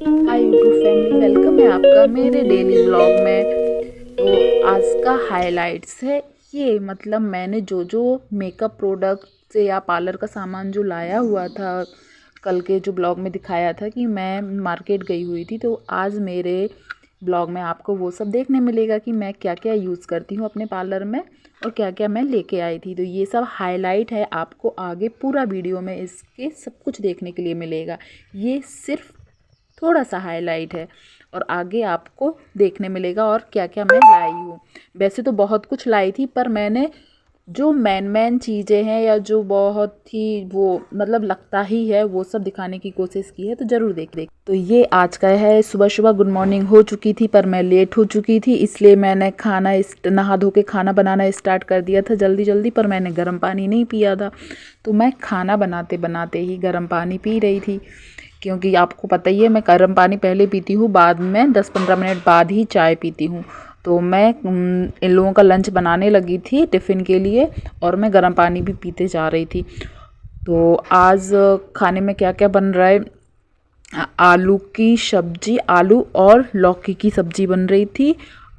Hi YouTube family, welcome है आपका मेरे डेली ब्लॉग में। तो आज का हाइलाइट्स है ये, मतलब मैंने जो जो मेकअप प्रोडक्ट से या पार्लर का सामान जो लाया हुआ था, कल के जो ब्लॉग में दिखाया था कि मैं मार्केट गई हुई थी, तो आज मेरे ब्लॉग में आपको वो सब देखने मिलेगा कि मैं क्या क्या यूज़ करती हूँ अपने पार्लर में और क्या क्या मैं लेके आई थी। तो ये सब हाईलाइट है, आपको आगे पूरा वीडियो में इसके सब कुछ देखने के लिए मिलेगा। ये सिर्फ थोड़ा सा हाईलाइट है और आगे आपको देखने मिलेगा और क्या क्या मैं लाई हूँ। वैसे तो बहुत कुछ लाई थी, पर मैंने जो मेन चीज़ें हैं या जो बहुत ही वो मतलब लगता ही है वो सब दिखाने की कोशिश की है, तो ज़रूर देख। तो ये आज का है। सुबह सुबह गुड मॉर्निंग हो चुकी थी, पर मैं लेट हो चुकी थी, इसलिए मैंने नहा धो के खाना बनाना स्टार्ट कर दिया था जल्दी जल्दी, पर मैंने गर्म पानी नहीं पिया था। तो मैं खाना बनाते बनाते ही गर्म पानी पी रही थी, क्योंकि आपको पता ही है मैं गर्म पानी पहले पीती हूँ, बाद में 10-15 मिनट बाद ही चाय पीती हूँ। तो मैं इन लोगों का लंच बनाने लगी थी टिफ़िन के लिए, और मैं गर्म पानी भी पीते जा रही थी। तो आज खाने में क्या क्या बन रहा है, आलू की सब्जी, आलू और लौकी की सब्जी बन रही थी,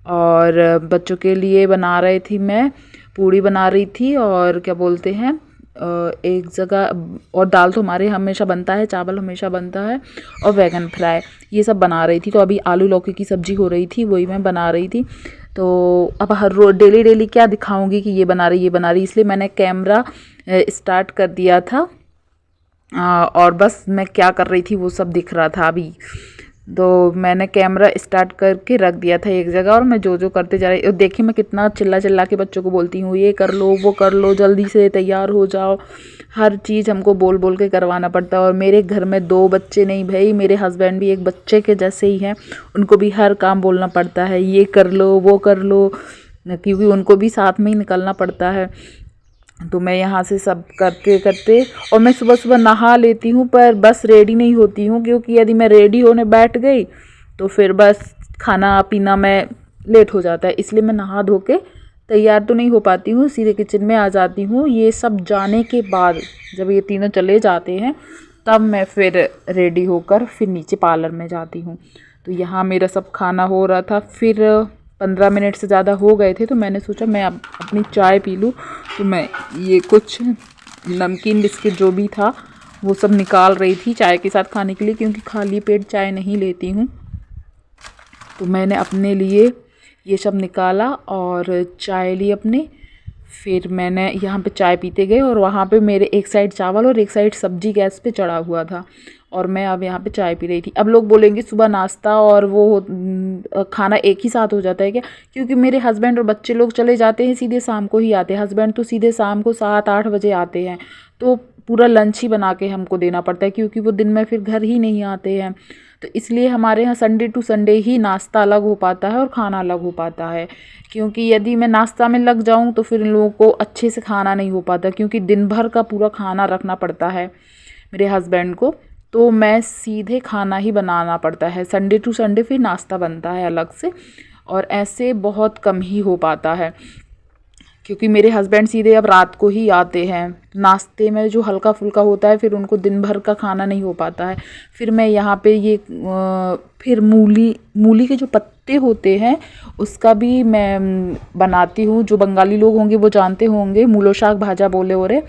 और बच्चों के लिए बना रही थी मैं पूड़ी बना रही थी, और क्या बोलते हैं एक जगह, और दाल तो हमारे हमेशा बनता है, चावल हमेशा बनता है, और वैगन फ्राई, ये सब बना रही थी। तो अभी आलू लौकी की सब्जी हो रही थी, वही मैं बना रही थी। तो अब हर रोज डेली डेली क्या दिखाऊंगी कि ये बना रही, इसलिए मैंने कैमरा स्टार्ट कर दिया था। और बस मैं क्या कर रही थी वो सब दिख रहा था अभी। तो मैंने कैमरा स्टार्ट करके रख दिया था एक जगह, और मैं जो जो करते जा रही, देखिए मैं कितना चिल्ला चिल्ला के बच्चों को बोलती हूँ, ये कर लो वो कर लो, जल्दी से तैयार हो जाओ। हर चीज़ हमको बोल बोल के करवाना पड़ता है। और मेरे घर में 2 बच्चे नहीं भाई, मेरे हस्बैंड भी एक बच्चे के जैसे ही हैं, उनको भी हर काम बोलना पड़ता है, ये कर लो वो कर लो, क्योंकि उनको भी साथ में ही निकलना पड़ता है। तो मैं यहाँ से सब करते करते, और मैं सुबह सुबह नहा लेती हूँ, पर बस रेडी नहीं होती हूँ, क्योंकि यदि मैं रेडी होने बैठ गई तो फिर बस खाना पीना में लेट हो जाता है, इसलिए मैं नहा धो के तैयार तो नहीं हो पाती हूँ, सीधे किचन में आ जाती हूँ। ये सब जाने के बाद जब ये तीनों चले जाते हैं, तब मैं फिर रेडी होकर फिर नीचे पार्लर में जाती हूँ। तो यहाँ मेरा सब खाना हो रहा था, फिर 15 मिनट से ज़्यादा हो गए थे, तो मैंने सोचा मैं अब अपनी चाय पी लूँ। तो मैं ये कुछ नमकीन बिस्किट जो भी था वो सब निकाल रही थी चाय के साथ खाने के लिए, क्योंकि खाली पेट चाय नहीं लेती हूँ। तो मैंने अपने लिए ये सब निकाला और चाय ली अपने। फिर मैंने यहाँ पे चाय पीते गए, और वहाँ पे मेरे एक साइड चावल और एक साइड सब्जी गैस पे चढ़ा हुआ था, और मैं अब यहाँ पे चाय पी रही थी। अब लोग बोलेंगे सुबह नाश्ता और वो खाना एक ही साथ हो जाता है क्या? क्योंकि मेरे हस्बैंड और बच्चे लोग चले जाते हैं, सीधे शाम को ही आते हैं। हस्बैंड तो सीधे शाम को 7-8 बजे आते हैं, तो पूरा लंच ही बना के हमको देना पड़ता है, क्योंकि वो दिन में फिर घर ही नहीं आते हैं। तो इसलिए हमारे यहाँ संडे टू संडे ही नाश्ता अलग हो पाता है और खाना अलग हो पाता है, क्योंकि यदि मैं नाश्ता में लग जाऊँ तो फिर इन लोगों को अच्छे से खाना नहीं हो पाता, क्योंकि दिन भर का पूरा खाना रखना पड़ता है मेरे हस्बैंड को। तो मैं सीधे खाना ही बनाना पड़ता है, संडे टू संडे फिर नाश्ता बनता है अलग से, और ऐसे बहुत कम ही हो पाता है, क्योंकि मेरे हस्बैंड सीधे अब रात को ही आते हैं। नाश्ते में जो हल्का फुल्का होता है, फिर उनको दिन भर का खाना नहीं हो पाता है। फिर मैं यहाँ पे ये फिर मूली मूली के जो पत्ते होते हैं उसका भी मैं बनाती हूँ। जो बंगाली लोग होंगे वो जानते होंगे, मूलो शाक भाजा बोले हो रहे,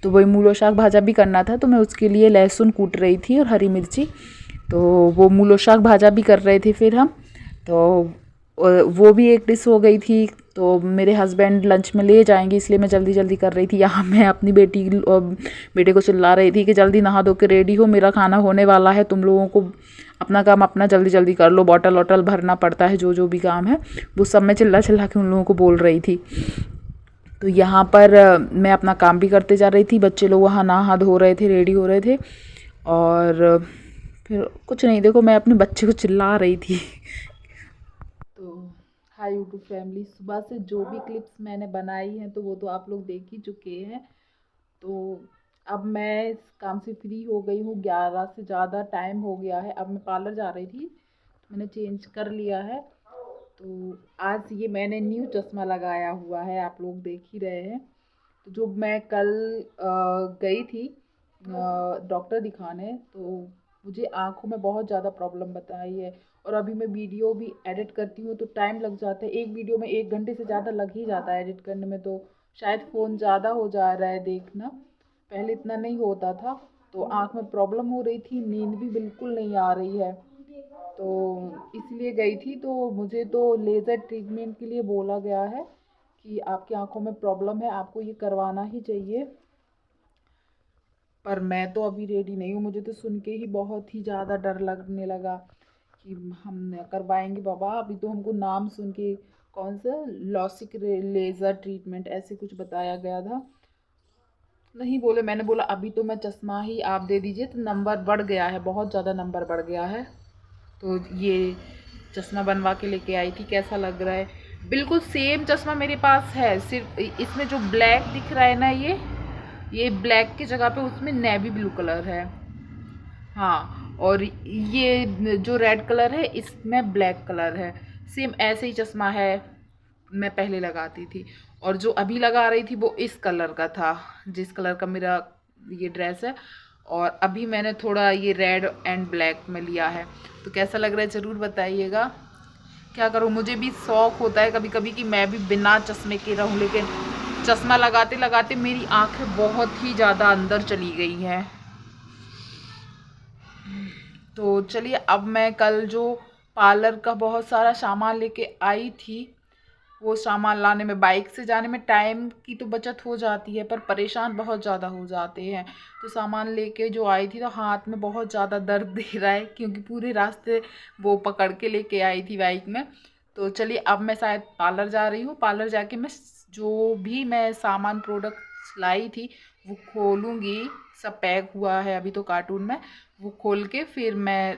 तो वही मूलो शाक भाजा भी करना था। तो मैं उसके लिए लहसुन कूट रही थी और हरी मिर्ची, तो वो मूलो शाक भाजा भी कर रहे थे फिर हम। तो वो भी एक डिश हो गई थी। तो मेरे हस्बैंड लंच में ले जाएंगे, इसलिए मैं जल्दी जल्दी कर रही थी। यहाँ मैं अपनी बेटे को चिल्ला रही थी कि जल्दी नहा धो के रेडी हो, मेरा खाना होने वाला है, तुम लोगों को अपना काम अपना जल्दी जल्दी कर लो, बॉटल वॉटल भरना पड़ता है, जो जो भी काम है वो सब मैं चिल्ला चिल्ला के उन लोगों को बोल रही थी। तो यहाँ पर मैं अपना काम भी करते जा रही थी, बच्चे लोग वहाँ नहा धो रहे थे, रेडी हो रहे थे, और फिर कुछ नहीं, देखो मैं अपने बच्चे को चिल्ला रही थी। तो हाय यूट्यूब फैमिली, सुबह से जो भी क्लिप्स मैंने बनाई हैं तो वो तो आप लोग देख ही चुके हैं। तो अब मैं इस काम से फ्री हो गई हूँ, 11 से ज़्यादा टाइम हो गया है। अब मैं पार्लर जा रही थी, मैंने चेंज कर लिया है। तो आज ये मैंने न्यू चश्मा लगाया हुआ है, आप लोग देख ही रहे हैं। तो जो मैं कल गई थी डॉक्टर दिखाने, तो मुझे आँखों में बहुत ज़्यादा प्रॉब्लम बताई है। और अभी मैं वीडियो भी एडिट करती हूँ तो टाइम लग जाता है, एक वीडियो में 1 घंटे से ज़्यादा लग ही जाता है एडिट करने में। तो शायद फ़ोन ज़्यादा हो जा रहा है देखना, पहले इतना नहीं होता था। तो आँख में प्रॉब्लम हो रही थी, नींद भी बिल्कुल नहीं आ रही है, तो इसलिए गई थी। तो मुझे तो लेज़र ट्रीटमेंट के लिए बोला गया है कि आपकी आँखों में प्रॉब्लम है, आपको ये करवाना ही चाहिए। पर मैं तो अभी रेडी नहीं हूँ, मुझे तो सुन के ही बहुत ही ज़्यादा डर लगने लगा कि हम करवाएंगे बाबा। अभी तो हमको नाम सुन के कौन सा लॉसिक लेज़र ट्रीटमेंट ऐसे कुछ बताया गया था। नहीं बोले, मैंने बोला अभी तो मैं चश्मा ही आप दे दीजिए। तो नंबर बढ़ गया है, बहुत ज़्यादा नंबर बढ़ गया है। तो ये चश्मा बनवा के लेके आई थी, कैसा लग रहा है? बिल्कुल सेम चश्मा मेरे पास है, सिर्फ इसमें जो ब्लैक दिख रहा है ना, ये ब्लैक की जगह पे उसमें नेवी ब्लू कलर है। हाँ, और ये जो रेड कलर है इसमें ब्लैक कलर है। सेम ऐसे ही चश्मा है, मैं पहले लगाती थी। और जो अभी लगा रही थी वो इस कलर का था, जिस कलर का मेरा ये ड्रेस है। और अभी मैंने थोड़ा ये रेड एंड ब्लैक में लिया है। तो कैसा लग रहा है ज़रूर बताइएगा। क्या करूँ, मुझे भी शौक होता है कभी कभी कि मैं भी बिना चश्मे के रहूँ, लेकिन चश्मा लगाते लगाते मेरी आंखें बहुत ही ज़्यादा अंदर चली गई हैं। तो चलिए, अब मैं कल जो पार्लर का बहुत सारा सामान लेके आई थी, वो सामान लाने में, बाइक से जाने में टाइम की तो बचत हो जाती है, पर परेशान बहुत ज़्यादा हो जाते हैं। तो सामान लेके जो आई थी तो हाथ में बहुत ज़्यादा दर्द दे रहा है, क्योंकि पूरे रास्ते वो पकड़ के लेके आई थी बाइक में। तो चलिए, अब मैं शायद पार्लर जा रही हूँ। पार्लर जाके मैं जो भी मैं सामान प्रोडक्ट्स लाई थी वो खोलूँगी। सब पैक हुआ है अभी तो कार्टून में, वो खोल के फिर मैं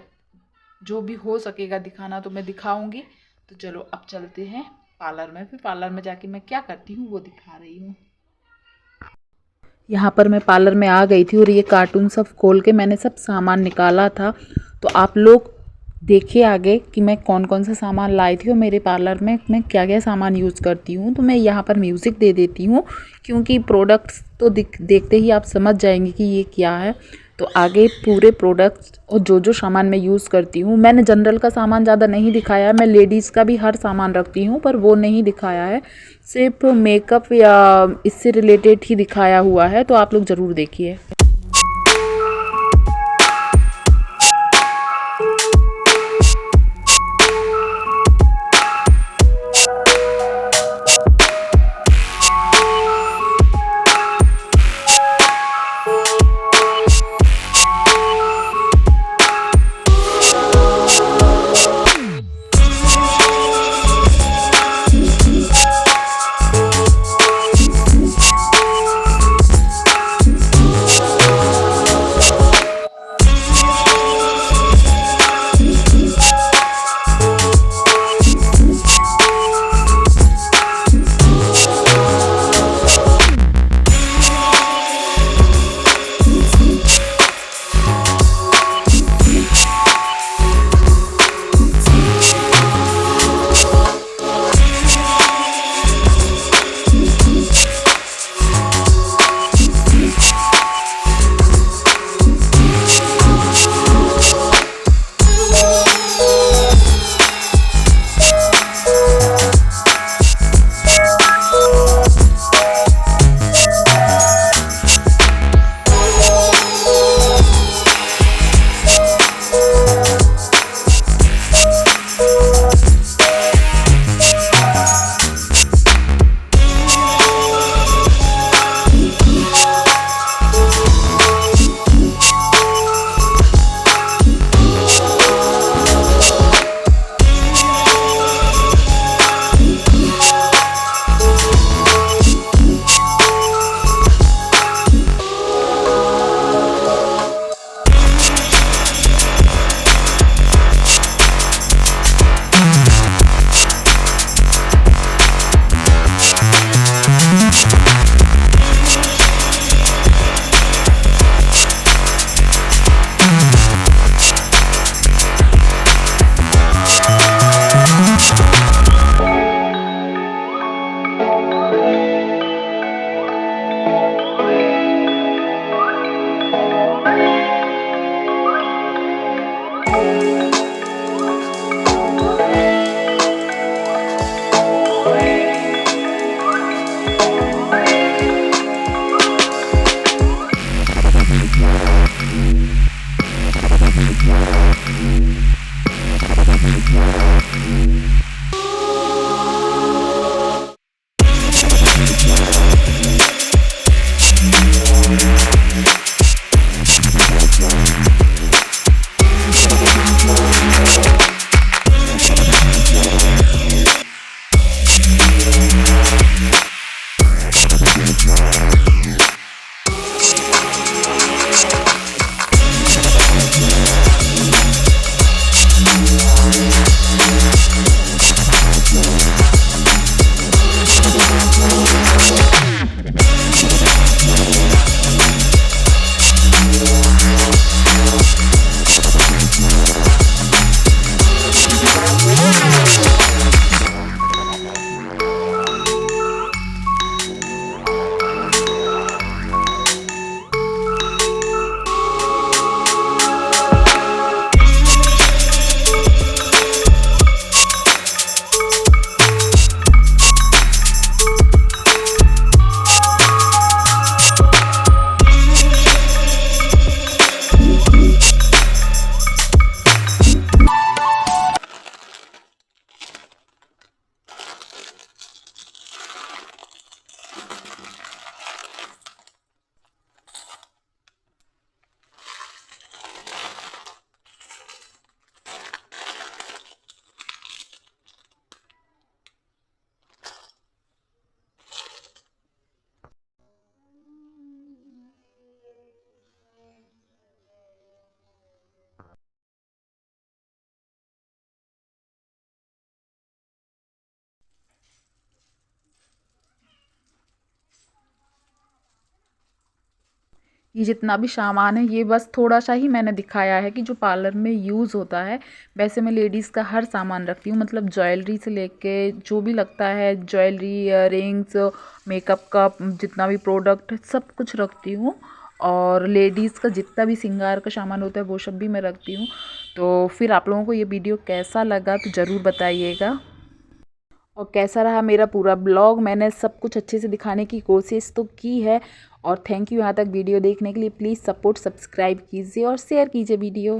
जो भी हो सकेगा दिखाना तो मैं दिखाऊंगी। तो चलो अब चलते हैं पार्लर में, फिर पार्लर में जाके मैं क्या करती हूँ वो दिखा रही हूँ। यहाँ पर मैं पार्लर में आ गई थी और ये कार्टून सब खोल के मैंने सब सामान निकाला था। तो आप लोग देखिए आगे कि मैं कौन कौन सा सामान लाई थी और मेरे पार्लर में मैं क्या क्या सामान यूज़ करती हूँ। तो मैं यहाँ पर म्यूज़िक दे देती हूँ, क्योंकि प्रोडक्ट्स तो देखते ही आप समझ जाएंगे कि ये क्या है। तो आगे पूरे प्रोडक्ट्स और जो जो सामान मैं यूज़ करती हूँ, मैंने जनरल का सामान ज़्यादा नहीं दिखाया है, मैं लेडीज़ का भी हर सामान रखती हूँ पर वो नहीं दिखाया है, सिर्फ मेकअप या इससे रिलेटेड ही दिखाया हुआ है। तो आप लोग ज़रूर देखिए। ये जितना भी सामान है ये बस थोड़ा सा ही मैंने दिखाया है कि जो पार्लर में यूज़ होता है। वैसे मैं लेडीज़ का हर सामान रखती हूँ, मतलब ज्वेलरी से लेके जो भी लगता है, ज्वेलरी, इयररिंग्स, मेकअप का जितना भी प्रोडक्ट सब कुछ रखती हूँ। और लेडीज़ का जितना भी श्रृंगार का सामान होता है वो सब भी मैं रखती हूँ। तो फिर आप लोगों को ये वीडियो कैसा लगा तो ज़रूर बताइएगा, और कैसा रहा मेरा पूरा ब्लॉग। मैंने सब कुछ अच्छे से दिखाने की कोशिश तो की है। और थैंक यू यहाँ तक वीडियो देखने के लिए। प्लीज़ सपोर्ट, सब्सक्राइब कीजिए और शेयर कीजिए वीडियो।